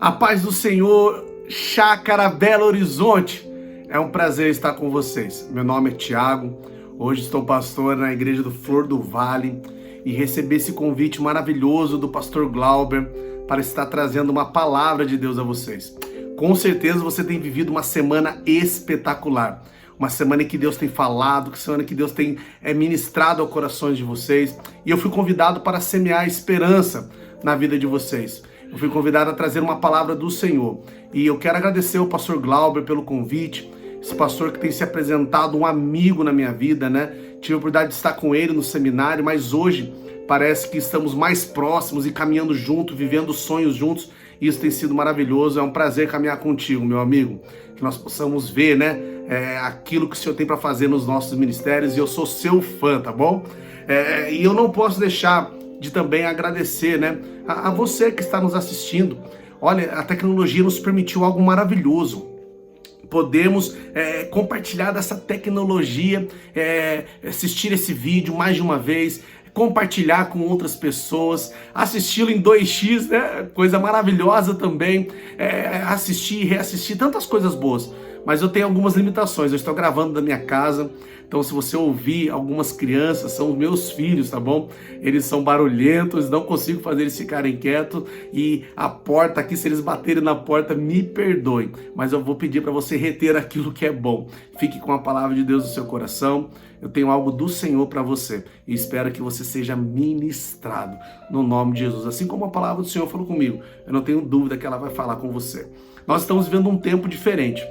A paz do Senhor, Chácara Belo Horizonte. É um prazer estar com vocês. Meu nome é Tiago, hoje estou pastor na igreja do Flor do Vale e recebi esse convite maravilhoso do pastor Glauber para estar trazendo uma palavra de Deus a vocês. Com certeza você tem vivido uma semana espetacular, uma semana em que Deus tem falado, uma semana que Deus tem ministrado ao coração de vocês, e eu fui convidado para semear esperança na vida de vocês. Eu fui convidado a trazer uma palavra do Senhor. E eu quero agradecer ao pastor Glauber pelo convite. Esse pastor que tem se apresentado um amigo na minha vida, né? Tive a oportunidade de estar com ele no seminário, mas hoje parece que estamos mais próximos e caminhando juntos, vivendo sonhos juntos. Isso tem sido maravilhoso. É um prazer caminhar contigo, meu amigo. Que nós possamos ver, né? Aquilo que o Senhor tem para fazer nos nossos ministérios. E eu sou seu fã, tá bom? E eu não posso deixar de também agradecer, né, a você que está nos assistindo. Olha, a tecnologia nos permitiu algo maravilhoso. Podemos compartilhar dessa tecnologia, assistir esse vídeo mais de uma vez, compartilhar com outras pessoas, assisti-lo em 2x, né, coisa maravilhosa também, assistir e reassistir, tantas coisas boas. Mas eu tenho algumas limitações, eu estou gravando da minha casa, então se você ouvir algumas crianças, são os meus filhos, tá bom? Eles são barulhentos, não consigo fazer eles ficarem quietos, e a porta aqui, se eles baterem na porta, me perdoem, mas eu vou pedir para você reter aquilo que é bom. Fique com a palavra de Deus no seu coração. Eu tenho algo do Senhor para você e espero que você seja ministrado no nome de Jesus. Assim como a palavra do Senhor falou comigo, eu não tenho dúvida que ela vai falar com você. Nós estamos vivendo um tempo diferente,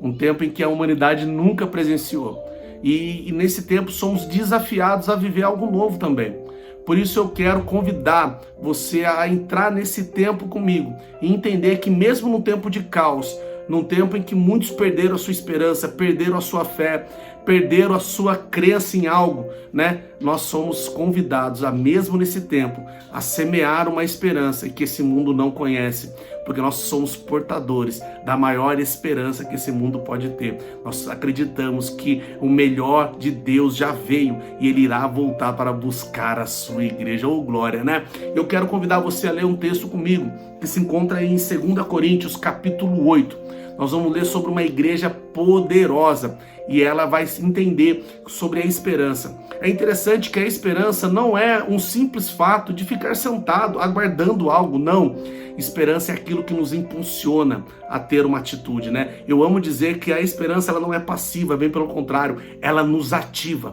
um tempo em que a humanidade nunca presenciou. E nesse tempo somos desafiados a viver algo novo também. Por isso eu quero convidar você a entrar nesse tempo comigo e entender que mesmo num tempo de caos, num tempo em que muitos perderam a sua esperança, perderam a sua fé, perderam a sua crença em algo, né? Nós somos convidados a, mesmo nesse tempo, a semear uma esperança que esse mundo não conhece, porque nós somos portadores da maior esperança que esse mundo pode ter. Nós acreditamos que o melhor de Deus já veio e Ele irá voltar para buscar a sua igreja. Oh, glória, né? Eu quero convidar você a ler um texto comigo, que se encontra em 2 Coríntios, capítulo 8. Nós vamos ler sobre uma igreja poderosa e ela vai entender sobre a esperança. É interessante que a esperança não é um simples fato de ficar sentado aguardando algo, não. Esperança é aquilo que nos impulsiona a ter uma atitude, né? Eu amo dizer que a esperança ela não é passiva, bem pelo contrário, ela nos ativa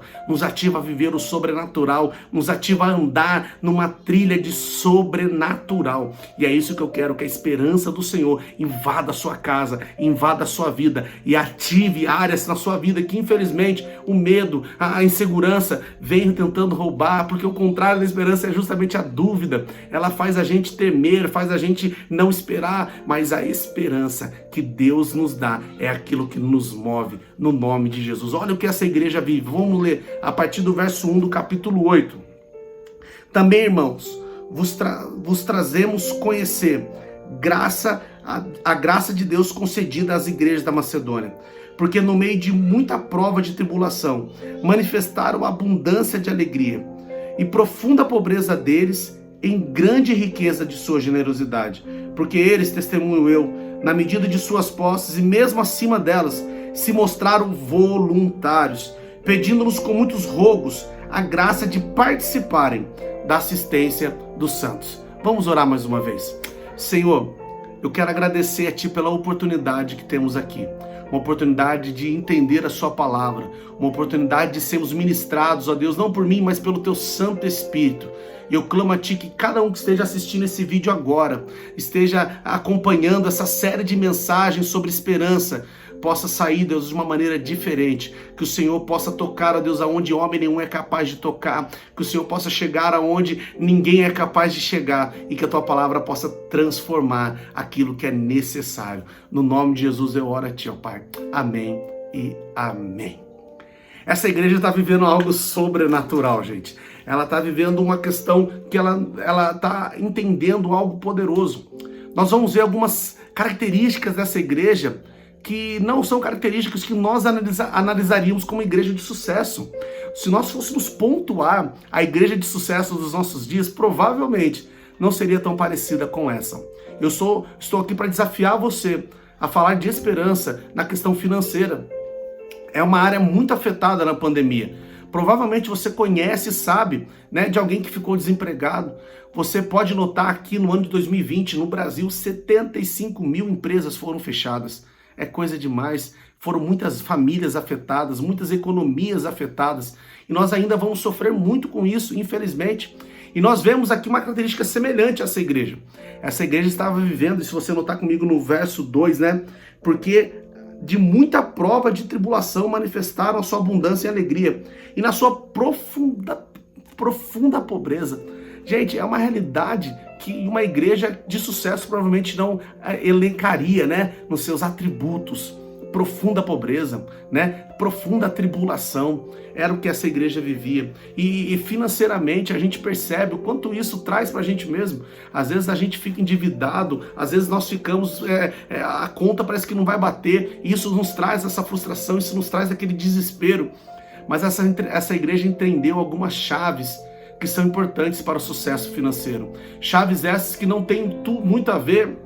a viver o sobrenatural, nos ativa a andar numa trilha de sobrenatural. E é isso que eu quero, que a esperança do Senhor invada a sua casa, invada a sua vida e ative áreas na sua vida que infelizmente o medo, a insegurança vem tentando roubar, porque o contrário da esperança é justamente a dúvida. Ela faz a gente temer, faz a gente não esperar, mas a esperança que Deus nos dá é aquilo que nos move no nome de Jesus. Olha o que essa igreja vive. Vamos ler a partir do verso 1 do capítulo 8. Também, irmãos, vos trazemos conhecer a graça de Deus concedida às igrejas da Macedônia, porque no meio de muita prova de tribulação manifestaram abundância de alegria e profunda pobreza deles em grande riqueza de sua generosidade, porque eles, testemunho eu, na medida de suas posses e mesmo acima delas, se mostraram voluntários, pedindo-nos com muitos rogos a graça de participarem da assistência dos santos. Vamos orar mais uma vez. Senhor, eu quero agradecer a Ti pela oportunidade que temos aqui, uma oportunidade de entender a Sua palavra, uma oportunidade de sermos ministrados, ó Deus, não por mim, mas pelo Teu Santo Espírito. E eu clamo a Ti que cada um que esteja assistindo esse vídeo agora, esteja acompanhando essa série de mensagens sobre esperança, possa sair, Deus, de uma maneira diferente, que o Senhor possa tocar, ó Deus, aonde homem nenhum é capaz de tocar, que o Senhor possa chegar aonde ninguém é capaz de chegar, e que a Tua palavra possa transformar aquilo que é necessário. No nome de Jesus eu oro a Ti, ó Pai. Amém e amém. Essa igreja está vivendo algo sobrenatural, gente. Ela está vivendo uma questão que ela está entendendo algo poderoso. Nós vamos ver algumas características dessa igreja que não são características que nós analisaríamos como igreja de sucesso. Se nós fôssemos pontuar a igreja de sucesso dos nossos dias, provavelmente não seria tão parecida com essa. Estou aqui para desafiar você a falar de esperança na questão financeira. É uma área muito afetada na pandemia. Provavelmente você conhece e sabe, né, de alguém que ficou desempregado. Você pode notar aqui no ano de 2020, no Brasil, 75 mil empresas foram fechadas. É coisa demais. Foram muitas famílias afetadas, muitas economias afetadas. E nós ainda vamos sofrer muito com isso, infelizmente. E nós vemos aqui uma característica semelhante a essa igreja. Essa igreja estava vivendo, e se você notar comigo no verso 2, né? Porque de muita prova de tribulação manifestaram a sua abundância e alegria. E na sua profunda pobreza. Gente, é uma realidade que uma igreja de sucesso provavelmente não elencaria, né? Nos seus atributos. Profunda pobreza, né? Profunda tribulação, era o que essa igreja vivia. E financeiramente a gente percebe o quanto isso traz para a gente mesmo. Às vezes a gente fica endividado, às vezes nós ficamos, a conta parece que não vai bater, e isso nos traz essa frustração, isso nos traz aquele desespero. Mas essa igreja entendeu algumas chaves que são importantes para o sucesso financeiro. Chaves essas que não têm muito a ver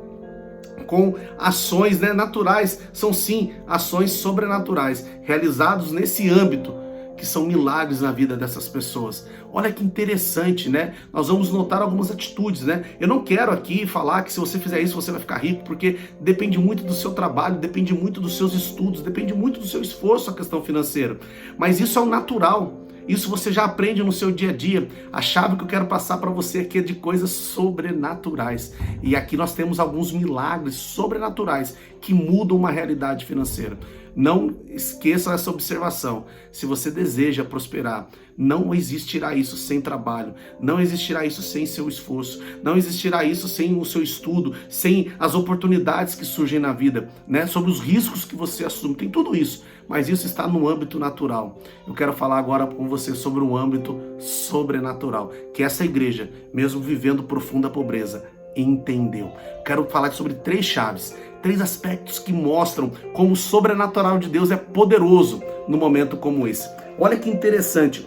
com ações, né, naturais, são sim ações sobrenaturais, realizados nesse âmbito, que são milagres na vida dessas pessoas. Olha que interessante, né? Nós vamos notar algumas atitudes, né? Eu não quero aqui falar que se você fizer isso você vai ficar rico, porque depende muito do seu trabalho, depende muito dos seus estudos, depende muito do seu esforço a questão financeira. Mas isso é o natural. Isso você já aprende no seu dia a dia. A chave que eu quero passar para você aqui é de coisas sobrenaturais. E aqui nós temos alguns milagres sobrenaturais que mudam uma realidade financeira. Não esqueça essa observação. Se você deseja prosperar, não existirá isso sem trabalho, não existirá isso sem seu esforço, não existirá isso sem o seu estudo, sem as oportunidades que surgem na vida, né? Sobre os riscos que você assume, tem tudo isso, mas isso está no âmbito natural. Eu quero falar agora com você sobre um âmbito sobrenatural, que essa igreja, mesmo vivendo profunda pobreza, entendeu. Quero falar sobre 3 chaves, 3 aspectos que mostram como o sobrenatural de Deus é poderoso no momento como esse. Olha que interessante.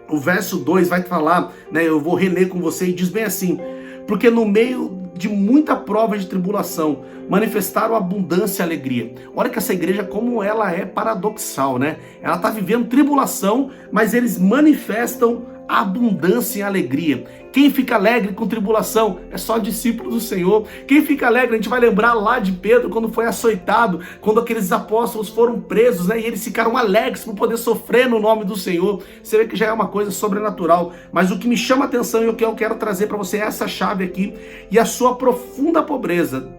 O verso 2 vai falar, né, eu vou reler com você, e diz bem assim: porque no meio de muita prova de tribulação manifestaram abundância e alegria. Olha que essa igreja, como ela é paradoxal, né? Ela está vivendo tribulação, mas eles manifestam abundância e alegria. Quem fica alegre com tribulação é só discípulo do Senhor. Quem fica alegre, a gente vai lembrar lá de Pedro, quando foi açoitado, quando aqueles apóstolos foram presos, né, e eles ficaram alegres por poder sofrer no nome do Senhor. Você vê que já é uma coisa sobrenatural. Mas o que me chama a atenção e o que eu quero trazer para você é essa chave aqui: e a sua profunda pobreza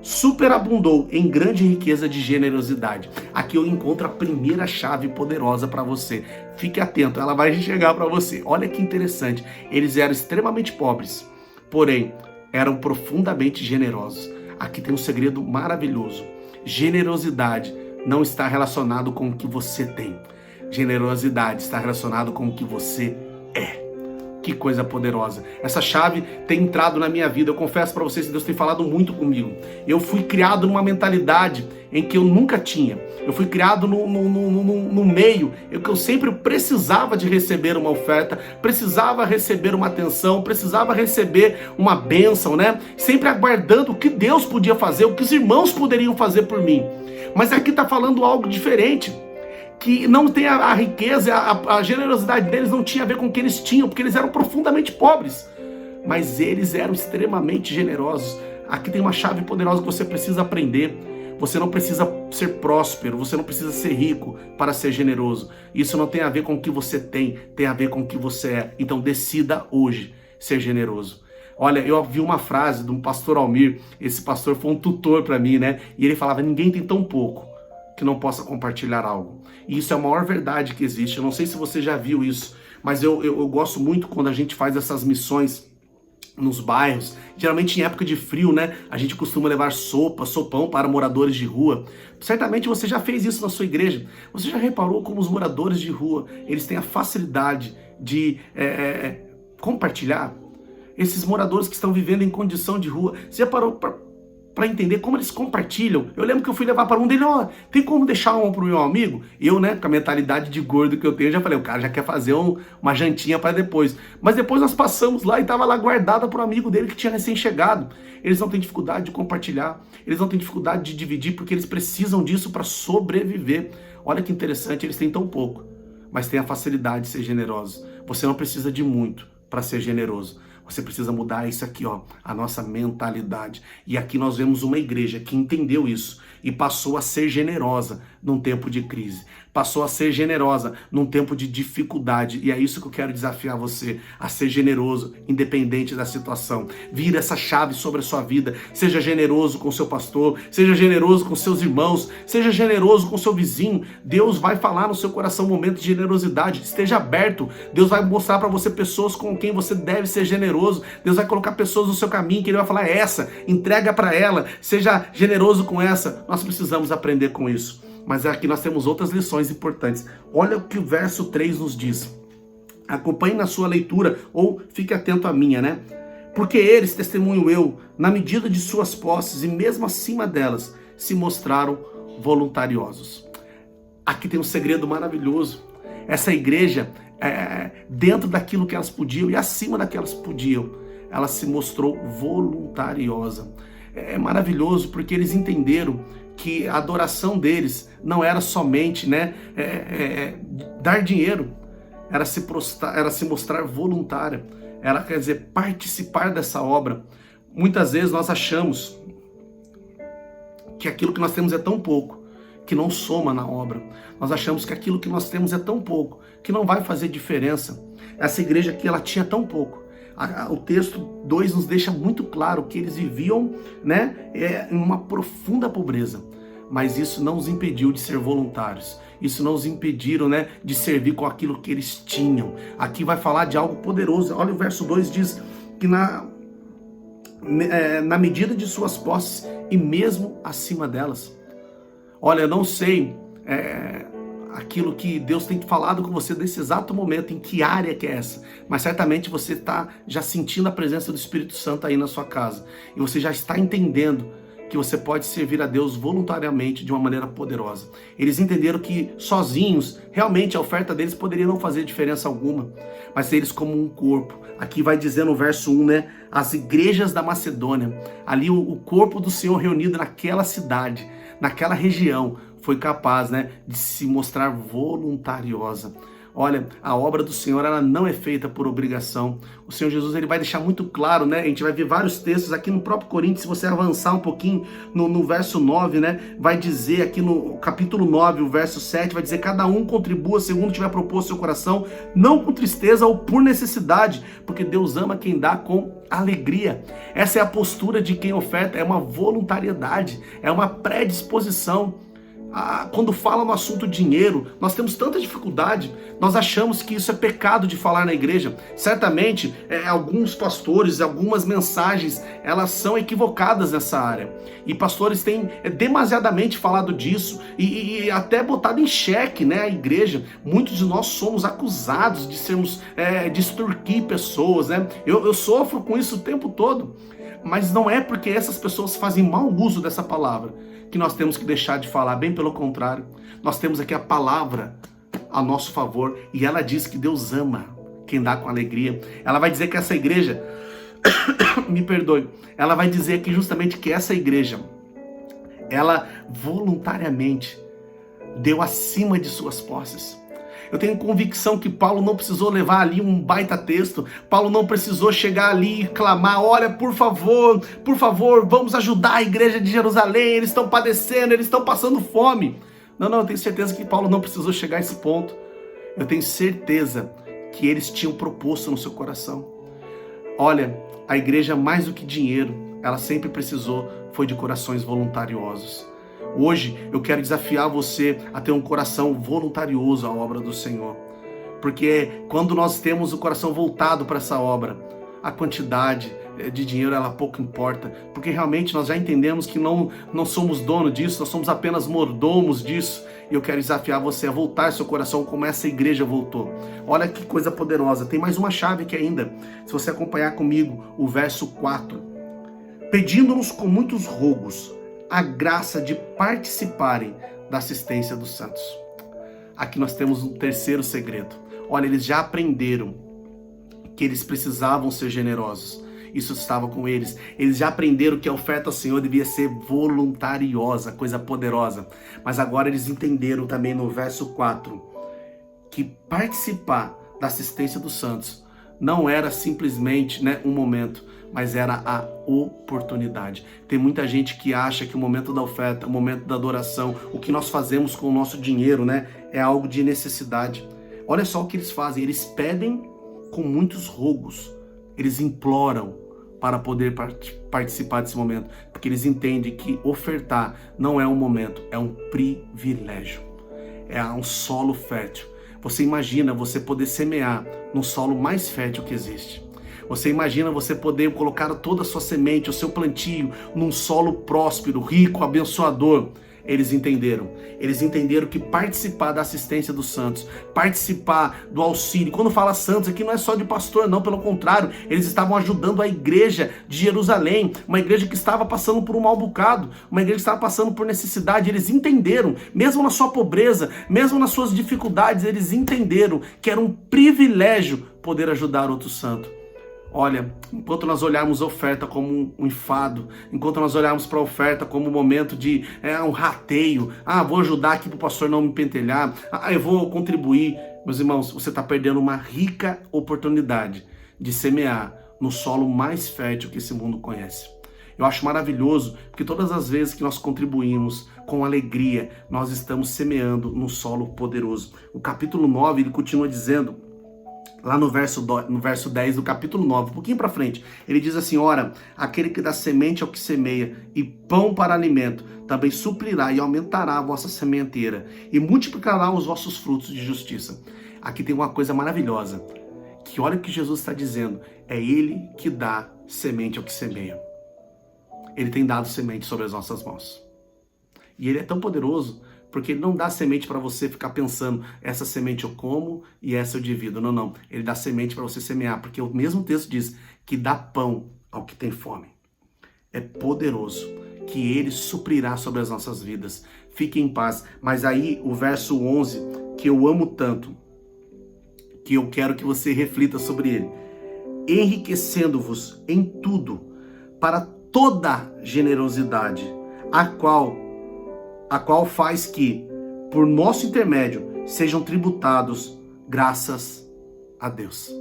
superabundou em grande riqueza de generosidade. Aqui eu encontro a primeira chave poderosa para você. Fique atento, ela vai chegar para você. Olha que interessante. Eles eram extremamente pobres, porém eram profundamente generosos. Aqui tem um segredo maravilhoso. Generosidade não está relacionado com o que você tem. Generosidade está relacionado com o que você é. Que coisa poderosa. Essa chave tem entrado na minha vida. Eu confesso para vocês que Deus tem falado muito comigo. Eu fui criado numa mentalidade em que eu nunca tinha. Eu fui criado no meio em que eu sempre precisava de receber uma oferta, precisava receber uma atenção, precisava receber uma bênção, né? Sempre aguardando o que Deus podia fazer, o que os irmãos poderiam fazer por mim. Mas aqui está falando algo diferente. Que não tem a riqueza, a generosidade deles não tinha a ver com o que eles tinham, porque eles eram profundamente pobres, mas eles eram extremamente generosos. Aqui tem uma chave poderosa que você precisa aprender. Você não precisa ser próspero, você não precisa ser rico para ser generoso. Isso não tem a ver com o que você tem a ver com o que você é. Então decida hoje ser generoso. Olha, eu ouvi uma frase de um pastor Almir. Esse pastor foi um tutor para mim, né? E ele falava: ninguém tem tão pouco que não possa compartilhar algo. E isso é a maior verdade que existe. Eu não sei se você já viu isso, mas eu gosto muito quando a gente faz essas missões nos bairros, geralmente em época de frio, né? A gente costuma levar sopão para moradores de rua. Certamente você já fez isso na sua igreja. Você já reparou como os moradores de rua, eles têm a facilidade de compartilhar? Esses moradores que estão vivendo em condição de rua, você já parou para entender como eles compartilham. Eu lembro que eu fui levar para um dele, ó, tem como deixar um pro meu amigo? Eu, né, com a mentalidade de gordo que eu tenho, já falei, o cara já quer fazer uma jantinha para depois. Mas depois nós passamos lá e tava lá guardada pro amigo dele que tinha recém-chegado. Eles não têm dificuldade de compartilhar, eles não têm dificuldade de dividir, porque eles precisam disso para sobreviver. Olha que interessante, eles têm tão pouco, mas têm a facilidade de ser generosos. Você não precisa de muito para ser generoso. Você precisa mudar isso aqui, ó, a nossa mentalidade. E aqui nós vemos uma igreja que entendeu isso e passou a ser generosa num tempo de crise. Passou a ser generosa num tempo de dificuldade. E é isso que eu quero desafiar você, a ser generoso, independente da situação. Vira essa chave sobre a sua vida. Seja generoso com seu pastor, seja generoso com seus irmãos, seja generoso com seu vizinho. Deus vai falar no seu coração momentos de generosidade. Esteja aberto. Deus vai mostrar para você pessoas com quem você deve ser generoso. Deus vai colocar pessoas no seu caminho que Ele vai falar, essa, entrega para ela, seja generoso com essa. Nós precisamos aprender com isso. Mas aqui nós temos outras lições importantes. Olha o que o verso 3 nos diz. Acompanhe na sua leitura ou fique atento à minha, né? Porque eles, testemunho eu, na medida de suas posses e mesmo acima delas, se mostraram voluntariosos. Aqui tem um segredo maravilhoso. Essa igreja, dentro daquilo que elas podiam e acima daquelas podiam, ela se mostrou voluntariosa. É maravilhoso porque eles entenderam que a adoração deles não era somente, né, dar dinheiro, era se mostrar voluntária, era, quer dizer, participar dessa obra. Muitas vezes nós achamos que aquilo que nós temos é tão pouco, que não soma na obra. Nós achamos que aquilo que nós temos é tão pouco, que não vai fazer diferença. Essa igreja aqui, ela tinha tão pouco. O texto 2 nos deixa muito claro que eles viviam, né, em uma profunda pobreza, mas isso não os impediu de ser voluntários, isso não os impediram, né, de servir com aquilo que eles tinham. Aqui vai falar de algo poderoso. Olha o verso 2, diz que na medida de suas posses e mesmo acima delas. Olha, eu não sei aquilo que Deus tem falado com você nesse exato momento, em que área que é essa, mas certamente você está já sentindo a presença do Espírito Santo aí na sua casa, e você já está entendendo que você pode servir a Deus voluntariamente de uma maneira poderosa. Eles entenderam que sozinhos, realmente a oferta deles poderia não fazer diferença alguma, mas eles como um corpo. Aqui vai dizer no verso 1, né, as igrejas da Macedônia, ali o corpo do Senhor reunido naquela cidade, naquela região, foi capaz, né, de se mostrar voluntariosa. Olha, a obra do Senhor, ela não é feita por obrigação. O Senhor Jesus, ele vai deixar muito claro, né? A gente vai ver vários textos aqui no próprio Coríntios. Se você avançar um pouquinho no verso 9, né? Vai dizer aqui no capítulo 9, o verso 7, vai dizer: cada um contribua segundo tiver proposto seu coração, não com tristeza ou por necessidade, porque Deus ama quem dá com alegria. Essa é a postura de quem oferta, é uma voluntariedade, é uma predisposição. Quando fala no assunto dinheiro, nós temos tanta dificuldade, nós achamos que isso é pecado de falar na igreja. Certamente, alguns pastores, algumas mensagens, elas são equivocadas nessa área. E pastores têm demasiadamente falado disso e até botado em xeque, né, a igreja. Muitos de nós somos acusados de sermos, de extorquir pessoas, né? Eu sofro com isso o tempo todo. Mas não é porque essas pessoas fazem mau uso dessa palavra que nós temos que deixar de falar, bem pelo contrário. Nós temos aqui a palavra a nosso favor e ela diz que Deus ama quem dá com alegria. Ela vai dizer que essa igreja, me perdoe, ela vai dizer aqui justamente que essa igreja, ela voluntariamente deu acima de suas posses. Eu tenho convicção que Paulo não precisou levar ali um baita texto. Paulo não precisou chegar ali e clamar: olha, por favor, vamos ajudar a igreja de Jerusalém, eles estão padecendo, eles estão passando fome. Não, eu tenho certeza que Paulo não precisou chegar a esse ponto. Eu tenho certeza que eles tinham proposto no seu coração. Olha, a igreja, mais do que dinheiro, ela sempre precisou, foi de corações voluntariosos. Hoje eu quero desafiar você a ter um coração voluntarioso à obra do Senhor. Porque quando nós temos o coração voltado para essa obra, a quantidade de dinheiro, ela pouco importa. Porque realmente nós já entendemos que não somos dono disso, nós somos apenas mordomos disso. E eu quero desafiar você a voltar seu coração como essa igreja voltou. Olha que coisa poderosa. Tem mais uma chave aqui ainda. Se você acompanhar comigo o verso 4. pedindo-nos com muitos rogos a graça de participarem da assistência dos santos. Aqui nós temos um terceiro segredo. Olha, eles já aprenderam que eles precisavam ser generosos. Isso estava com eles. Eles já aprenderam que a oferta ao Senhor devia ser voluntariosa, coisa poderosa. Mas agora eles entenderam também no verso 4 que participar da assistência dos santos não era simplesmente, um momento, mas era a oportunidade. Tem muita gente que acha que o momento da oferta, o momento da adoração, o que nós fazemos com o nosso dinheiro, é algo de necessidade. Olha só o que eles fazem. Eles pedem com muitos rogos. Eles imploram para poder participar desse momento, porque eles entendem que ofertar não é um momento, é um privilégio, é um solo fértil. Você imagina você poder semear no solo mais fértil que existe. Você imagina você poder colocar toda a sua semente, o seu plantio, num solo próspero, rico, abençoador. Eles entenderam que participar da assistência dos santos, participar do auxílio, quando fala santos aqui não é só de pastor não, pelo contrário, eles estavam ajudando a igreja de Jerusalém, uma igreja que estava passando por um mau bocado, uma igreja que estava passando por necessidade. Eles entenderam, mesmo na sua pobreza, mesmo nas suas dificuldades, eles entenderam que era um privilégio poder ajudar outro santo. Olha, enquanto nós olharmos a oferta como um enfado, enquanto nós olharmos para a oferta como um momento de um rateio, vou ajudar aqui para o pastor não me pentelhar, eu vou contribuir. Meus irmãos, você está perdendo uma rica oportunidade de semear no solo mais fértil que esse mundo conhece. Eu acho maravilhoso, porque todas as vezes que nós contribuímos com alegria, nós estamos semeando no solo poderoso. O capítulo 9, ele continua dizendo, lá no verso 10 do capítulo 9, um pouquinho para frente, ele diz assim: ora, aquele que dá semente ao que semeia e pão para alimento, também suplirá e aumentará a vossa sementeira e multiplicará os vossos frutos de justiça. Aqui tem uma coisa maravilhosa, que olha o que Jesus está dizendo, é Ele que dá semente ao que semeia. Ele tem dado semente sobre as nossas mãos. E Ele é tão poderoso, porque Ele não dá semente para você ficar pensando, essa semente eu como e essa eu divido. Não. Ele dá semente para você semear, porque o mesmo texto diz que dá pão ao que tem fome. É poderoso, que Ele suprirá sobre as nossas vidas. Fique em paz. Mas aí o verso 11, que eu amo tanto, que eu quero que você reflita sobre ele. Enriquecendo-vos em tudo, para toda generosidade, a qual faz que, por nosso intermédio, sejam tributados graças a Deus.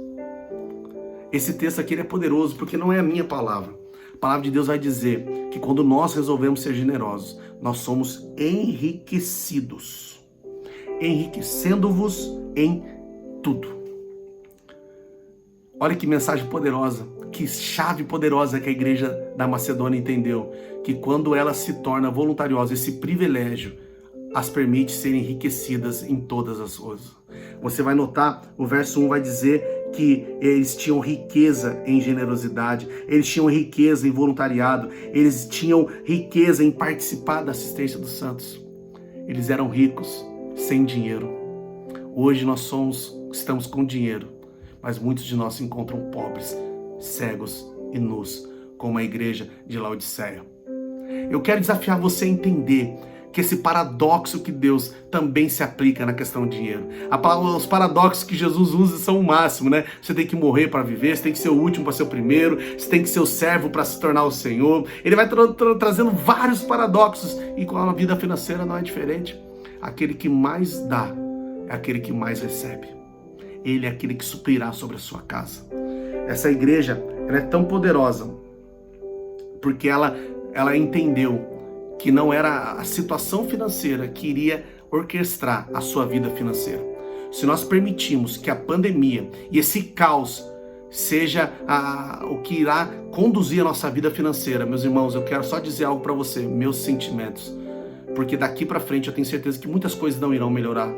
Esse texto aqui ele é poderoso, porque não é a minha palavra. A palavra de Deus vai dizer que quando nós resolvemos ser generosos, nós somos enriquecidos. Enriquecendo-vos em tudo. Olha que mensagem poderosa, que chave poderosa que a igreja da Macedônia entendeu, que quando ela se torna voluntariosa, esse privilégio as permite serem enriquecidas em todas as coisas. Você vai notar, o verso 1 vai dizer que eles tinham riqueza em generosidade, eles tinham riqueza em voluntariado, eles tinham riqueza em participar da assistência dos santos. Eles eram ricos sem dinheiro. Hoje nós estamos com dinheiro, mas muitos de nós se encontram pobres, cegos e nus, como a igreja de Laodiceia. Eu quero desafiar você a entender que esse paradoxo que Deus também se aplica na questão do dinheiro. Os paradoxos que Jesus usa são o máximo, né? Você tem que morrer para viver, você tem que ser o último para ser o primeiro, você tem que ser o servo para se tornar o Senhor. Ele vai trazendo vários paradoxos, e com a vida financeira não é diferente. Aquele que mais dá é aquele que mais recebe. Ele é aquele que suprirá sobre a sua casa. Essa igreja, ela é tão poderosa porque ela entendeu que não era a situação financeira que iria orquestrar a sua vida financeira. Se nós permitirmos que a pandemia e esse caos seja o que irá conduzir a nossa vida financeira, meus irmãos, eu quero só dizer algo para você, meus sentimentos, porque daqui para frente eu tenho certeza que muitas coisas não irão melhorar.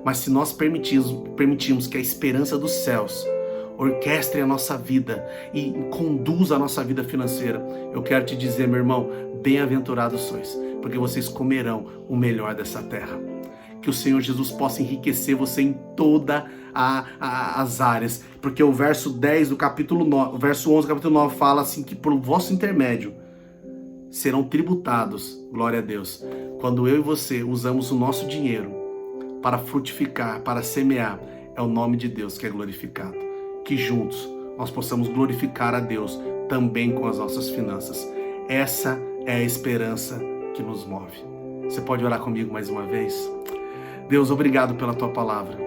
Mas se nós permitirmos que a esperança dos céus orquestre a nossa vida e conduza a nossa vida financeira, eu quero te dizer, meu irmão, bem-aventurados sois, porque vocês comerão o melhor dessa terra. que o Senhor Jesus possa enriquecer você em todas as áreas, porque o verso 10 do capítulo 9, o verso 11 do capítulo 9 fala assim, que por vosso intermédio serão tributados, glória a Deus, quando eu e você usamos o nosso dinheiro para frutificar, para semear, é o nome de Deus que é glorificado. Que juntos nós possamos glorificar a Deus também com as nossas finanças. Essa é a esperança que nos move. Você pode orar comigo mais uma vez? Deus, obrigado pela tua palavra.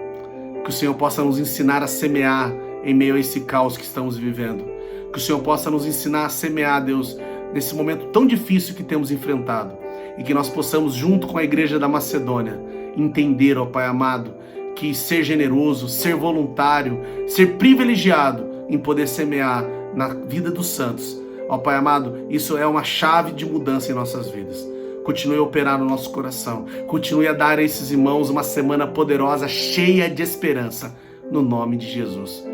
Que o Senhor possa nos ensinar a semear em meio a esse caos que estamos vivendo. Que o Senhor possa nos ensinar a semear, Deus, nesse momento tão difícil que temos enfrentado. E que nós possamos, junto com a igreja da Macedônia, entender, ó Pai amado, que ser generoso, ser voluntário, ser privilegiado em poder semear na vida dos santos, ó Pai amado, isso é uma chave de mudança em nossas vidas. Continue a operar no nosso coração, continue a dar a esses irmãos uma semana poderosa, cheia de esperança, no nome de Jesus.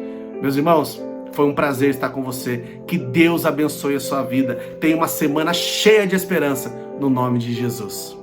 Meus irmãos, foi um prazer estar com você, que Deus abençoe a sua vida, tenha uma semana cheia de esperança, no nome de Jesus.